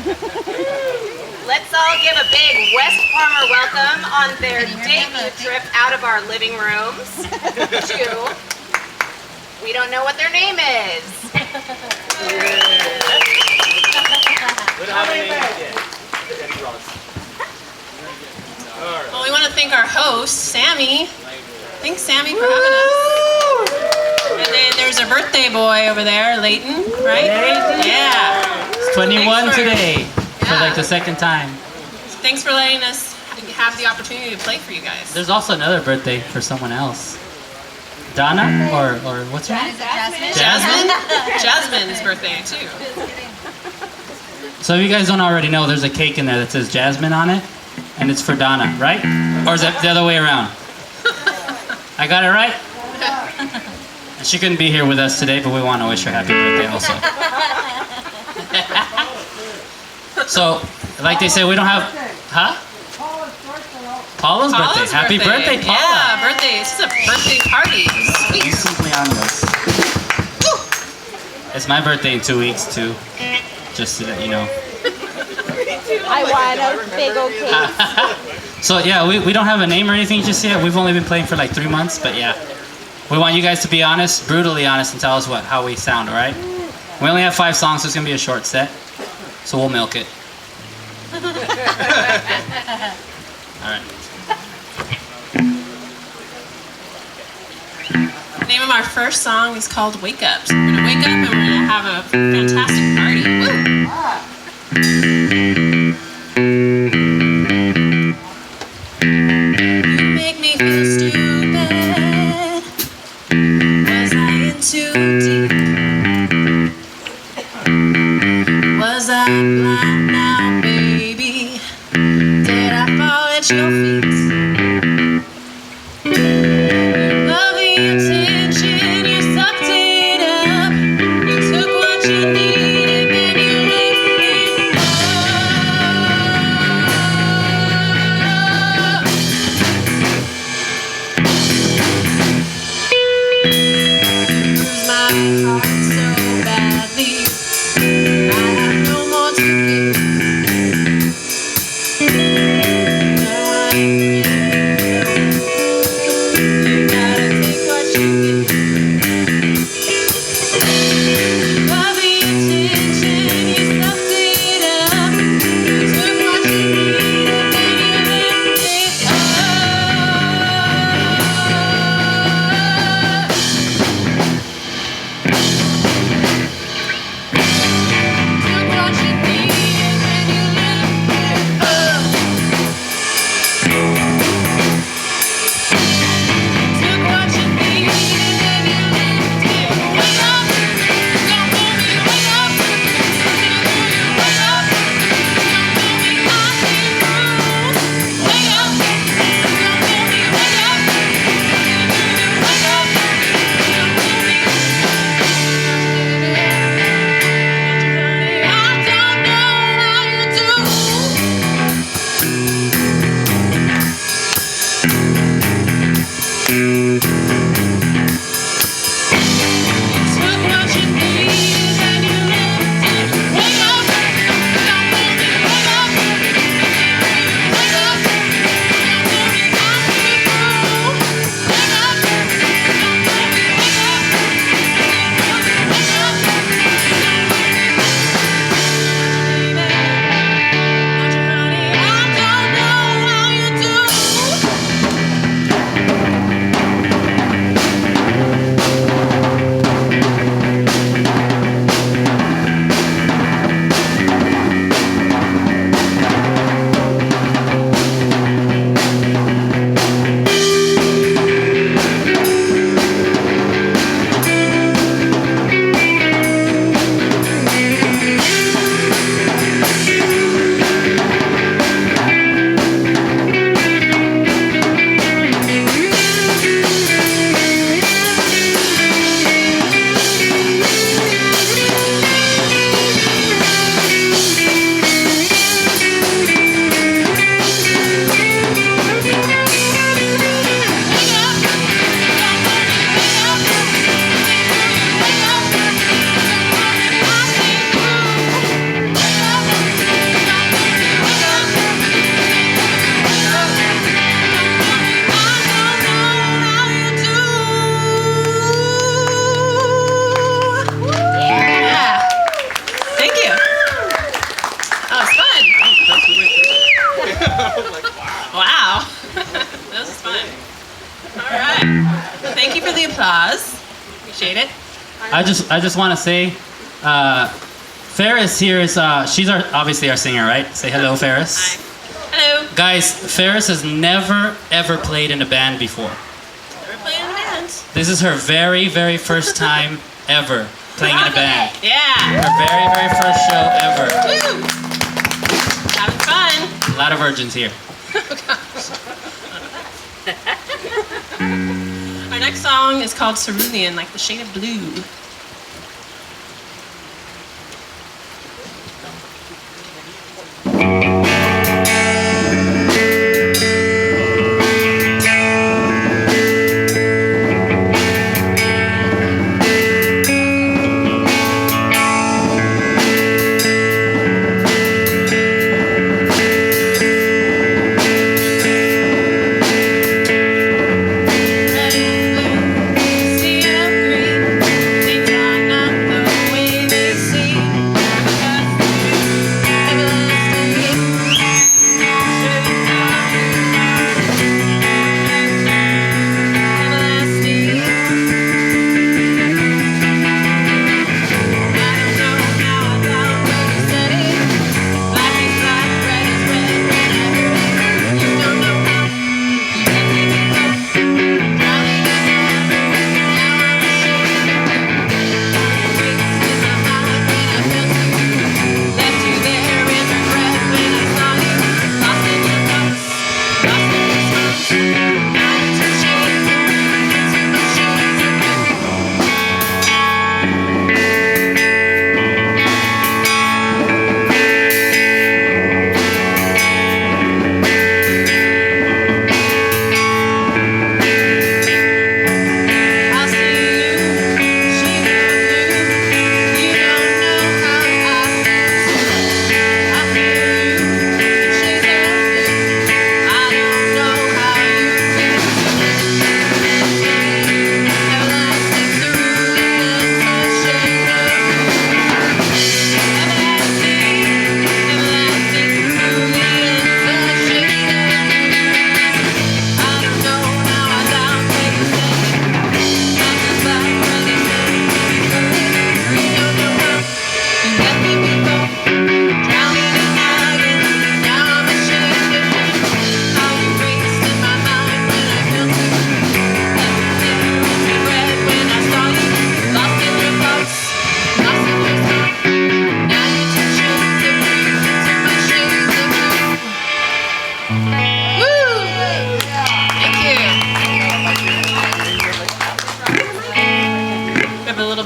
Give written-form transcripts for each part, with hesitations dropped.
Let's all give a big West Palmer welcome on their debut trip out of our living rooms to, we don't know what their name is. Well, we want to thank our host, Sammy. Thanks, Sammy, for having us. And then there's our birthday boy over there, Leighton, right? Yeah. It's 21 Thanks for- today for like the second time. Thanks for letting us have the opportunity to play for you guys. There's also another birthday for someone else. Donna or what's her name? Jasmine? Jasmine's birthday, too. So if you guys don't already know, there's a cake in there that says Jasmine on it, and it's for Donna, right? Or is it the other way around? I got it right? She couldn't be here with us today, but we want to wish her happy birthday also. So, like they say, we don't have... Huh? Paula's birthday. Paula's Happy birthday, Paula. Yeah, birthday. This is a birthday party. Sweet. Cumpleaños. It's my birthday in 2 weeks, too. Just so that you know. I want a big old cake. So yeah, we don't have a name or anything just yet. We've only been playing for like 3 months, but yeah. We want you guys to be honest, brutally honest, and tell us how we sound, alright? We only have 5 songs, so it's going to be a short set. So we'll milk it. Alright. The name of our first song is called Wake Up. So we're going to wake up and we're going to have a fantastic party. Woo! You make me feel stupid. Was I in too deep? Was I blind now, baby? Did I fall at your feet? Love the attention, you sucked it up. You took what you needed, then you left it up. Lose my heart so badly. I have no more to give. Now I'm you gotta take what you get. Love the attention, you sucked it up. You took what you needed, then you left it up. Took what you needed, then you left it up. Took right. Thank you for the applause. Appreciate it. I just want to say, Ferris here is she's obviously our singer, right? Say hello, Ferris. Hi. Hello. Guys, Ferris has never ever played in a band before. We're playing in a band. This is her very first time ever playing in a band. Yeah. Her very first show ever. Woo. Having fun. A lot of virgins here. Our next song is called Cerulean, like the shade of blue.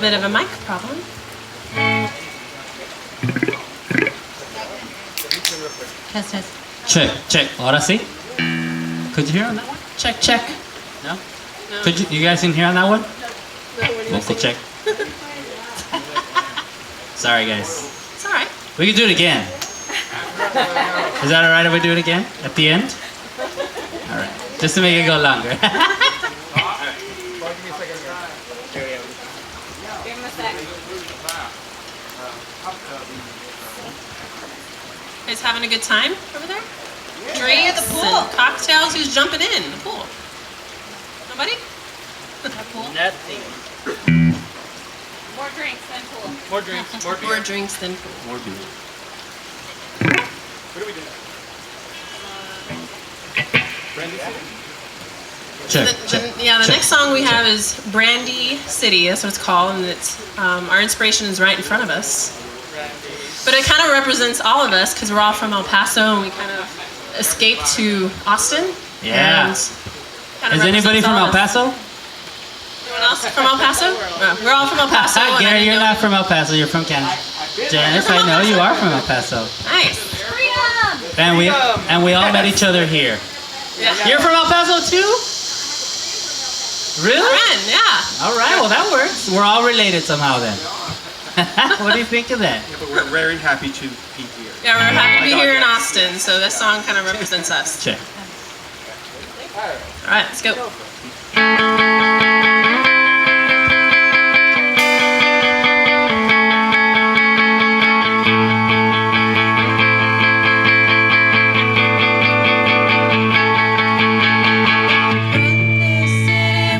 Bit of a mic problem. Test. Check. Ahora sí? Could you hear on that one? Check. No? No. Could you guys can hear on that one? Vocal check. Sorry guys. It's all right. We can do it again. Is that alright if we do it again? At the end? Alright. Just to make it go longer. Guys having a good time over there? Drinks and cocktails. Who's jumping in the pool? Nobody? Nothing. More drinks than pool. More drinks. More beer. More drinks than pool. More beer. What are we doing? Check. The next song we have is Brandy City. That's what it's called, and it's our inspiration is right in front of us. But it kind of represents all of us because we're all from El Paso and we kind of escaped to Austin. Yeah. And kind of Is anybody represents from all El of us. Paso? Anyone else from El Paso? No, we're all from El Paso. and I Gary, didn't you're know- not from El Paso. You're from Canada. Janice, I know you are from El Paso. Nice. And we all met each other here. Yeah. You're from El Paso too? Really? Friend, yeah. All right. Well, that works. We're all related somehow then. What do you think of that? Yeah, but we're very happy to be here. Yeah, we're happy to be here in Austin, so this song kind of represents us. Check. All right, let's go. City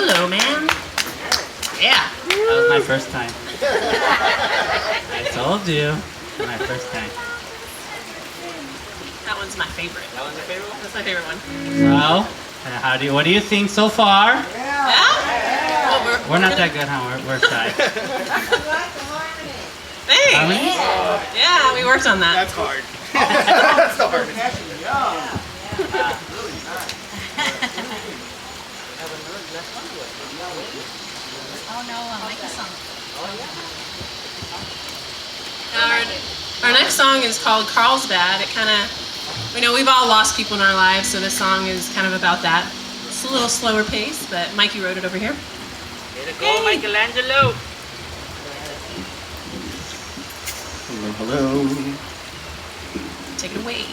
Hello, man. Yeah. That was my first time. I told you. My first time. That one's my favorite. That one's your favorite one? That's my favorite one. So, what do you think so far? Yeah? Well, We're not that good, huh? We're shy. Thanks. Harmony? Yeah, we worked on that. That's hard. That's the hardest. Oh no, I'll make a song. Our next song is called Carlsbad. It kind of, we've all lost people in our lives, so this song is kind of about that. It's a little slower pace, but Mikey wrote it over here. Way to go, Michelangelo. Hello. Take it away.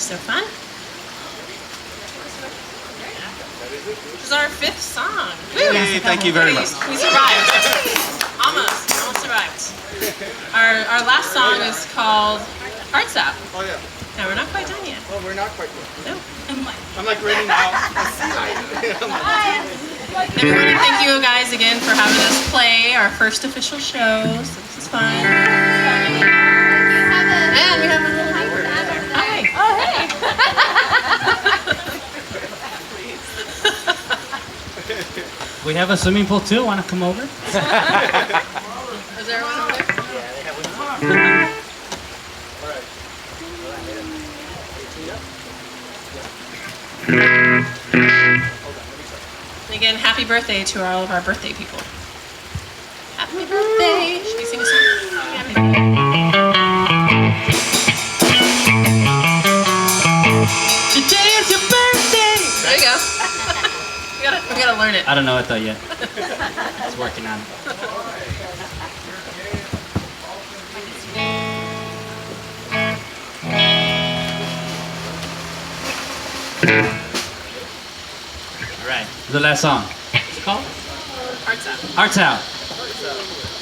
So fun. This is our 5th song. Woo! Yay, thank you very much. We survived. Almost survived. Our last song is called Hearts Out. Oh yeah. Now we're not quite done yet. Oh, we're not quite done. No. I'm like ready now. I see And we want to thank you guys again for having us play our first official show. So this is fun. And we have a little neighbor. Hi. Oh, hey. We have a swimming pool too. Want to come over? Is there one over there? And again, happy birthday to all of our birthday people. Happy birthday! Should we sing a song? Happy Today is your birthday. There you go. we gotta learn it. I don't know it though yet. It's working on it. All right, the last song. What's it called? Hearts out. Hearts Out.